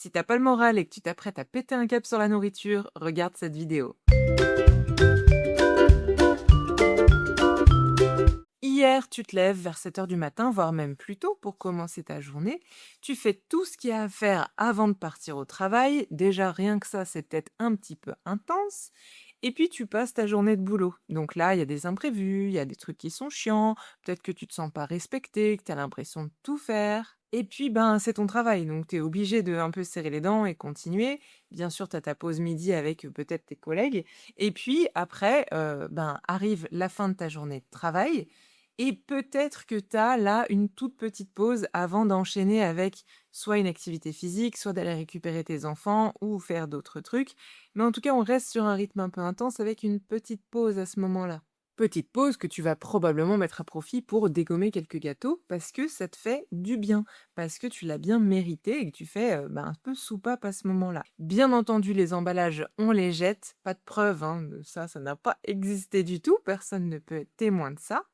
Si t'as pas le moral et que tu t'apprêtes à péter un câble sur la nourriture, regarde cette vidéo. Hier, tu te lèves vers 7 heures du matin, voire même plus tôt pour commencer ta journée. Tu fais tout ce qu'il y a à faire avant de partir au travail. Déjà, rien que ça, c'est peut-être un petit peu intense. Et puis, tu passes ta journée de boulot. Donc là, il y a des imprévus, il y a des trucs qui sont chiants, peut-être que tu te sens pas respecté, que tu as l'impression de tout faire. Et puis, ben, c'est ton travail, donc tu es obligé de un peu serrer les dents et continuer. Bien sûr, tu as ta pause midi avec peut-être tes collègues. Et puis après, ben, arrive la fin de ta journée de travail. Et peut-être que tu as là une toute petite pause avant d'enchaîner avec soit une activité physique, soit d'aller récupérer tes enfants ou faire d'autres trucs. Mais en tout cas, on reste sur un rythme un peu intense avec une petite pause à ce moment-là. Petite pause que tu vas probablement mettre à profit pour dégommer quelques gâteaux parce que ça te fait du bien, parce que tu l'as bien mérité et que tu fais un peu soupape à ce moment-là. Bien entendu, les emballages, on les jette, pas de preuve, hein, de ça, ça n'a pas existé du tout, personne ne peut être témoin de ça.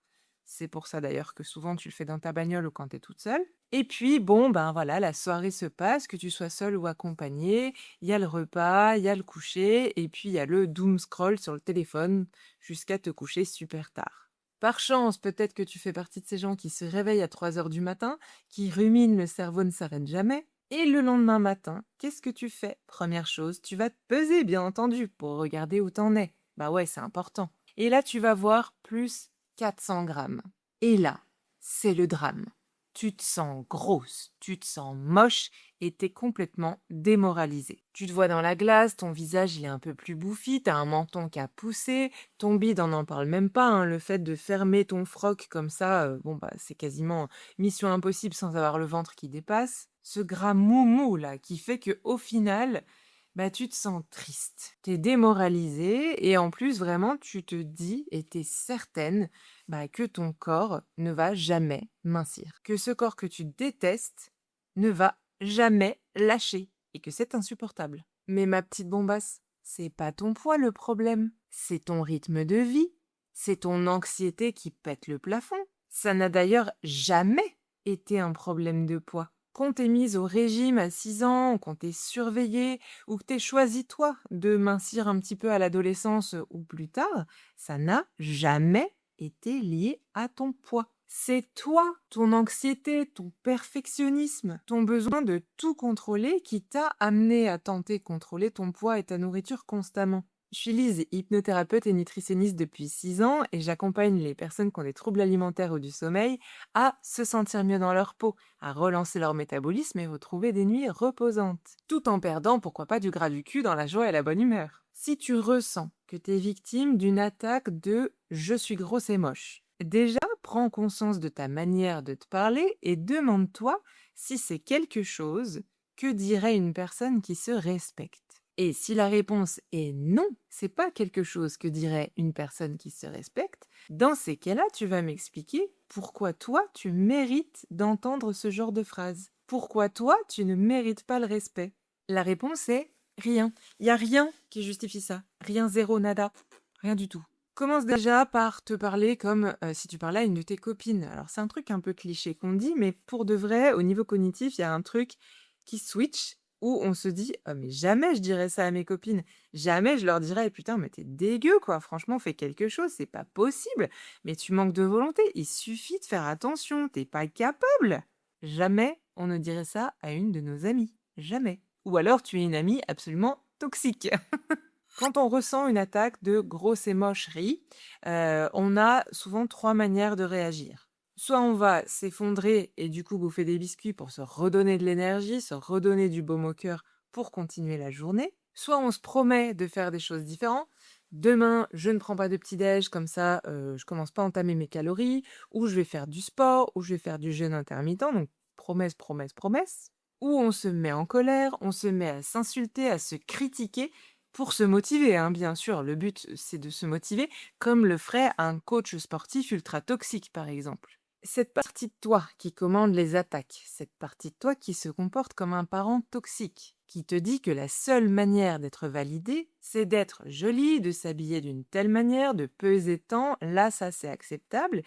C'est pour ça d'ailleurs que souvent tu le fais dans ta bagnole ou quand tu es toute seule. Et puis bon, ben voilà, la soirée se passe, que tu sois seule ou accompagnée, il y a le repas, il y a le coucher, et puis il y a le doom scroll sur le téléphone jusqu'à te coucher super tard. Par chance, peut-être que tu fais partie de ces gens qui se réveillent à 3 heures du matin, qui ruminent, le cerveau ne s'arrête jamais. Et le lendemain matin, qu'est-ce que tu fais? Première chose, tu vas te peser, bien entendu, pour regarder où t'en es. Bah ouais, c'est important. Et là, tu vas voir plus 400 grammes. Et là, c'est le drame. Tu te sens grosse, tu te sens moche et t'es complètement démoralisée. Tu te vois dans la glace, ton visage il est un peu plus bouffi, t'as un menton qui a poussé, ton bide on n'en parle même pas, hein, le fait de fermer ton froc comme ça, c'est quasiment mission impossible sans avoir le ventre qui dépasse. Ce gras mou là qui fait que au final, tu te sens triste, t'es démoralisée et en plus vraiment tu te dis et t'es certaine que ton corps ne va jamais mincir, que ce corps que tu détestes ne va jamais lâcher et que c'est insupportable. Mais ma petite bombasse, c'est pas ton poids le problème, c'est ton rythme de vie, c'est ton anxiété qui pète le plafond. Ça n'a d'ailleurs jamais été un problème de poids. Qu'on t'ait mise au régime à 6 ans, qu'on t'ait surveillé, ou que t'aies choisi toi de mincir un petit peu à l'adolescence ou plus tard, ça n'a jamais été lié à ton poids. C'est toi, ton anxiété, ton perfectionnisme, ton besoin de tout contrôler qui t'a amené à tenter de contrôler ton poids et ta nourriture constamment. Je suis Lise, hypnothérapeute et nutritionniste depuis 6 ans et j'accompagne les personnes qui ont des troubles alimentaires ou du sommeil à se sentir mieux dans leur peau, à relancer leur métabolisme et retrouver des nuits reposantes, tout en perdant pourquoi pas du gras du cul dans la joie et la bonne humeur. Si tu ressens que tu es victime d'une attaque de «je suis grosse et moche», déjà prends conscience de ta manière de te parler et demande-toi si c'est quelque chose que dirait une personne qui se respecte. Et si la réponse est non, c'est pas quelque chose que dirait une personne qui se respecte, dans ces cas-là, tu vas m'expliquer pourquoi toi, tu mérites d'entendre ce genre de phrase. Pourquoi toi, tu ne mérites pas le respect? La réponse est rien. Il y a rien qui justifie ça. Rien, zéro, nada. Rien du tout. Commence déjà par te parler comme si tu parlais à une de tes copines. Alors c'est un truc un peu cliché qu'on dit, mais pour de vrai, au niveau cognitif, il y a un truc qui switch où on se dit: «Ah mais jamais je dirais ça à mes copines. Jamais je leur dirais: "Putain, mais t'es dégueu quoi, franchement fais quelque chose, c'est pas possible. Mais tu manques de volonté, il suffit de faire attention, t'es pas capable"». Jamais on ne dirait ça à une de nos amies. Jamais. Ou alors tu es une amie absolument toxique. Quand on ressent une attaque de grosse émocherie, on a souvent 3 manières de réagir. Soit on va s'effondrer et du coup bouffer des biscuits pour se redonner de l'énergie, se redonner du baume au cœur pour continuer la journée. Soit on se promet de faire des choses différentes. Demain, je ne prends pas de petit-déj, comme ça, je commence pas à entamer mes calories, ou je vais faire du sport, ou je vais faire du jeûne intermittent, donc promesse, promesse, promesse. Ou on se met en colère, on se met à s'insulter, à se critiquer pour se motiver, hein, bien sûr. Le but, c'est de se motiver comme le ferait un coach sportif ultra toxique, par exemple. Cette partie de toi qui commande les attaques, cette partie de toi qui se comporte comme un parent toxique, qui te dit que la seule manière d'être validée, c'est d'être jolie, de s'habiller d'une telle manière, de peser tant, là ça c'est acceptable,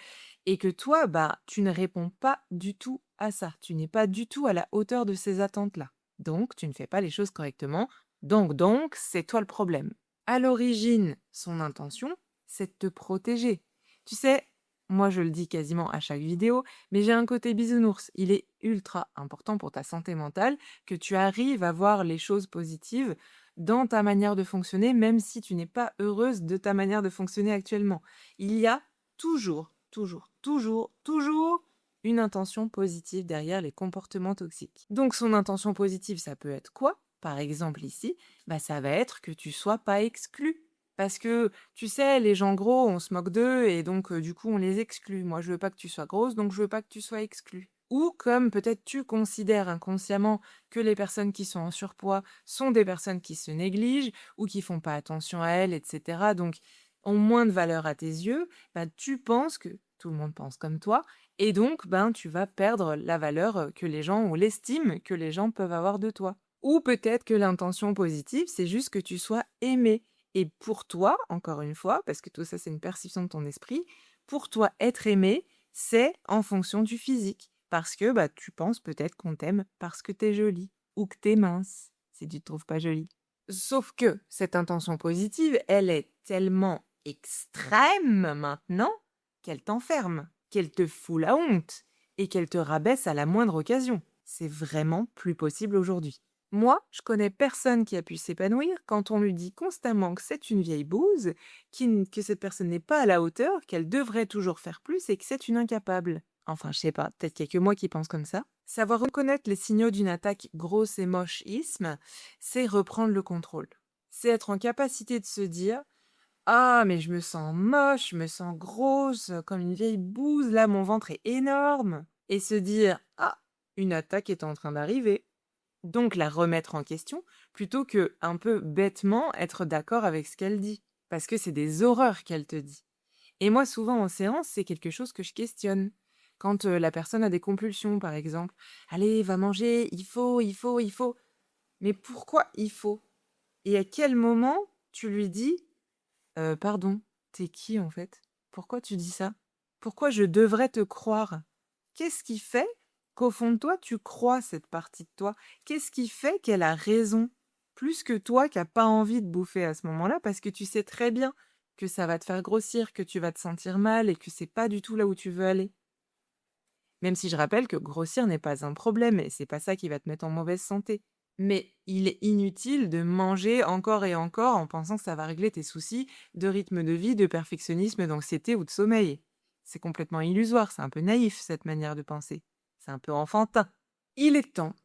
et que toi, tu ne réponds pas du tout à ça, tu n'es pas du tout à la hauteur de ces attentes-là. Donc, tu ne fais pas les choses correctement. Donc, c'est toi le problème. À l'origine, son intention, c'est de te protéger. Tu sais, moi je le dis quasiment à chaque vidéo, mais j'ai un côté bisounours. Il est ultra important pour ta santé mentale que tu arrives à voir les choses positives dans ta manière de fonctionner, même si tu n'es pas heureuse de ta manière de fonctionner actuellement. Il y a toujours une intention positive derrière les comportements toxiques. Donc son intention positive, ça peut être quoi? Par exemple ici, bah, ça va être que tu sois pas exclu. Parce que, tu sais, les gens gros, on se moque d'eux et donc du coup, on les exclut. Moi, je veux pas que tu sois grosse, donc je veux pas que tu sois exclue. Ou comme peut-être tu considères inconsciemment que les personnes qui sont en surpoids sont des personnes qui se négligent ou qui font pas attention à elles, etc. Donc, ont moins de valeur à tes yeux, bah, tu penses que tout le monde pense comme toi et donc, ben, tu vas perdre la valeur que les gens ou l'estime que les gens peuvent avoir de toi. Ou peut-être que l'intention positive, c'est juste que tu sois aimé. Et pour toi, encore une fois, parce que tout ça, c'est une perception de ton esprit, pour toi, être aimé, c'est en fonction du physique. Parce que bah, tu penses peut-être qu'on t'aime parce que t'es jolie ou que t'es mince, si tu te trouves pas jolie. Sauf que cette intention positive, elle est tellement extrême maintenant qu'elle t'enferme, qu'elle te fout la honte et qu'elle te rabaisse à la moindre occasion. C'est vraiment plus possible aujourd'hui. Moi, je connais personne qui a pu s'épanouir quand on lui dit constamment que c'est une vieille bouse, que cette personne n'est pas à la hauteur, qu'elle devrait toujours faire plus et que c'est une incapable. Enfin, je sais pas, peut-être qu'il y a que moi qui pense comme ça. Savoir reconnaître les signaux d'une attaque grosse et moche-isme, c'est reprendre le contrôle. C'est être en capacité de se dire ah, mais je me sens moche, je me sens grosse, comme une vieille bouse, là, mon ventre est énorme. Et se dire ah, une attaque est en train d'arriver. Donc la remettre en question, plutôt que un peu bêtement être d'accord avec ce qu'elle dit. Parce que c'est des horreurs qu'elle te dit. Et moi, souvent en séance, c'est quelque chose que je questionne. Quand la personne a des compulsions, par exemple. Allez, va manger, il faut. Mais pourquoi il faut? Et à quel moment tu lui dis pardon, t'es qui en fait? Pourquoi tu dis ça? Pourquoi je devrais te croire? Qu'est-ce qui fait qu'au fond de toi, tu crois cette partie de toi? Qu'est-ce qui fait qu'elle a raison? Plus que toi qui a pas envie de bouffer à ce moment-là, parce que tu sais très bien que ça va te faire grossir, que tu vas te sentir mal et que c'est pas du tout là où tu veux aller. Même si je rappelle que grossir n'est pas un problème et c'est pas ça qui va te mettre en mauvaise santé. Mais il est inutile de manger encore et encore en pensant que ça va régler tes soucis de rythme de vie, de perfectionnisme, d'anxiété ou de sommeil. C'est complètement illusoire, c'est un peu naïf cette manière de penser. C'est un peu enfantin. Il est temps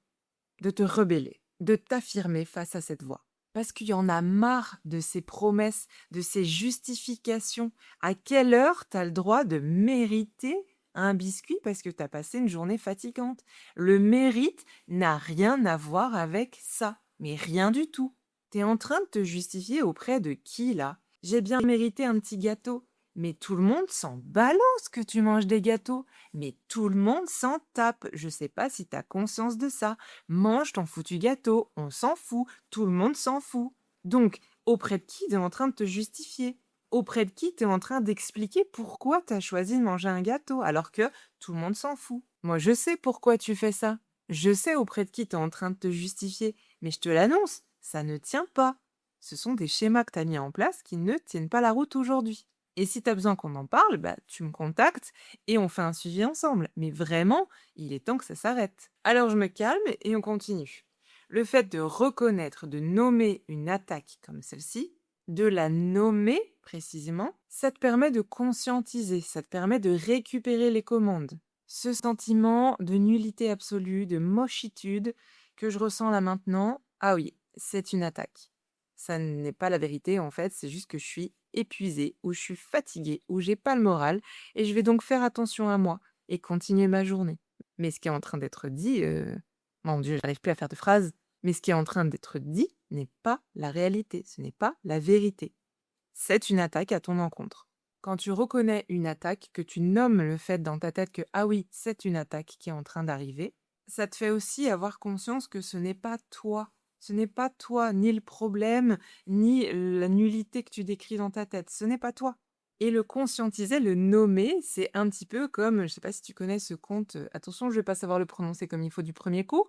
de te rebeller, de t'affirmer face à cette voix. Parce qu'il y en a marre de ces promesses, de ces justifications. À quelle heure t'as le droit de mériter un biscuit parce que t'as passé une journée fatigante? Le mérite n'a rien à voir avec ça, mais rien du tout. T'es en train de te justifier auprès de qui là? J'ai bien mérité un petit gâteau. Mais tout le monde s'en balance que tu manges des gâteaux. Mais tout le monde s'en tape. Je sais pas si t'as conscience de ça. Mange ton foutu gâteau, on s'en fout, tout le monde s'en fout. Donc, auprès de qui t'es en train de te justifier? Auprès de qui t'es en train d'expliquer pourquoi t'as choisi de manger un gâteau alors que tout le monde s'en fout? Moi, je sais pourquoi tu fais ça. Je sais auprès de qui t'es en train de te justifier, mais je te l'annonce, ça ne tient pas. Ce sont des schémas que t'as mis en place qui ne tiennent pas la route aujourd'hui. Et si t'as besoin qu'on en parle, bah, tu me contactes et on fait un suivi ensemble. Mais vraiment, il est temps que ça s'arrête. Alors je me calme et on continue. Le fait de reconnaître, de nommer une attaque comme celle-ci, de la nommer précisément, ça te permet de conscientiser, ça te permet de récupérer les commandes. Ce sentiment de nullité absolue, de mochitude que je ressens là maintenant, ah oui, c'est une attaque. Ça n'est pas la vérité en fait, c'est juste que je suis épuisée, ou je suis fatiguée, ou j'ai pas le moral, et je vais donc faire attention à moi et continuer ma journée. Mais ce qui est en train d'être dit, mon Dieu, j'arrive plus à faire de phrases, mais ce qui est en train d'être dit n'est pas la réalité, ce n'est pas la vérité. C'est une attaque à ton encontre. Quand tu reconnais une attaque, que tu nommes le fait dans ta tête que ah oui, c'est une attaque qui est en train d'arriver, ça te fait aussi avoir conscience que ce n'est pas toi. Ce n'est pas toi, ni le problème, ni la nullité que tu décris dans ta tête. Ce n'est pas toi. Et le conscientiser, le nommer, c'est un petit peu comme, je sais pas si tu connais ce conte, attention, je vais pas savoir le prononcer comme il faut du premier coup,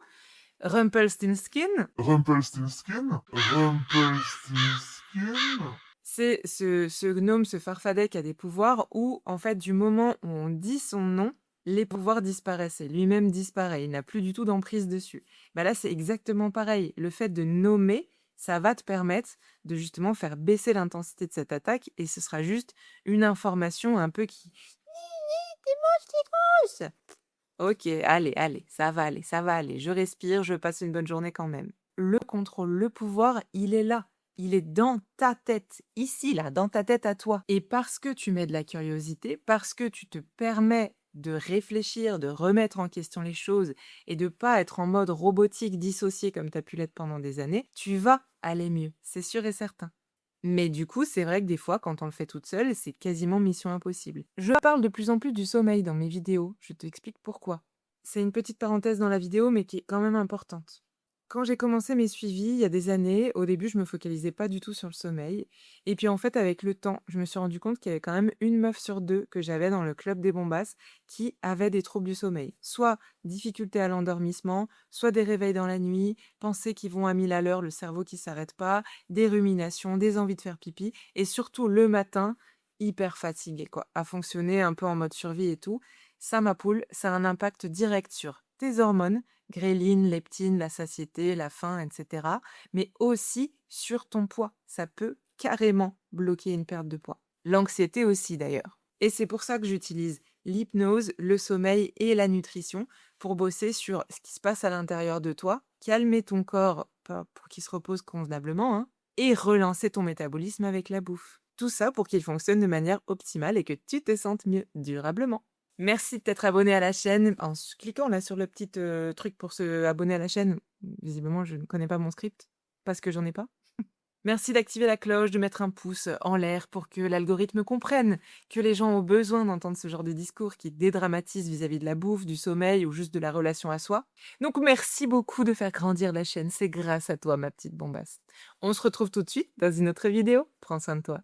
Rumpelstiltskin, Rumpelstiltskin? Rumpelstiltskin? c'est ce gnome, ce farfadet qui a des pouvoirs où, en fait, du moment où on dit son nom, les pouvoirs disparaissent et lui-même disparaît. Il n'a plus du tout d'emprise dessus. Bah là, c'est exactement pareil. Le fait de nommer, ça va te permettre de justement faire baisser l'intensité de cette attaque et ce sera juste une information un peu qui... T'es moche, t'es grosse. Ok, allez, allez, ça va aller, ça va aller. Je respire, je passe une bonne journée quand même. Le contrôle, le pouvoir, il est là. Il est dans ta tête, ici, là, dans ta tête à toi. Et parce que tu mets de la curiosité, parce que tu te permets de réfléchir, de remettre en question les choses et de pas être en mode robotique dissocié comme tu as pu l'être pendant des années, tu vas aller mieux, c'est sûr et certain. Mais du coup, c'est vrai que des fois, quand on le fait toute seule, c'est quasiment mission impossible. Je parle de plus en plus du sommeil dans mes vidéos, je t'explique pourquoi. C'est une petite parenthèse dans la vidéo, mais qui est quand même importante. Quand j'ai commencé mes suivis, il y a des années, au début, je me focalisais pas du tout sur le sommeil. Et puis en fait, avec le temps, je me suis rendu compte qu'il y avait quand même une meuf sur deux que j'avais dans le club des bombasses qui avait des troubles du sommeil. Soit difficulté à l'endormissement, soit des réveils dans la nuit, pensées qui vont à 1000 à l'heure, le cerveau qui s'arrête pas, des ruminations, des envies de faire pipi, et surtout le matin, hyper fatigué, quoi, à fonctionner un peu en mode survie et tout. Ça, ma poule, ça a un impact direct sur tes hormones, ghrelin, leptine, la satiété, la faim, etc., mais aussi sur ton poids. Ça peut carrément bloquer une perte de poids. L'anxiété aussi, d'ailleurs. Et c'est pour ça que j'utilise l'hypnose, le sommeil et la nutrition pour bosser sur ce qui se passe à l'intérieur de toi, calmer ton corps pour qu'il se repose convenablement, hein, et relancer ton métabolisme avec la bouffe. Tout ça pour qu'il fonctionne de manière optimale et que tu te sentes mieux durablement. Merci de t'être abonné à la chaîne en cliquant là sur le petit truc pour se abonner à la chaîne. Visiblement, je ne connais pas mon script parce que j'en ai pas. Merci d'activer la cloche, de mettre un pouce en l'air pour que l'algorithme comprenne que les gens ont besoin d'entendre ce genre de discours qui dédramatise vis-à-vis de la bouffe, du sommeil ou juste de la relation à soi. Donc merci beaucoup de faire grandir la chaîne, c'est grâce à toi ma petite bombasse. On se retrouve tout de suite dans une autre vidéo. Prends soin de toi.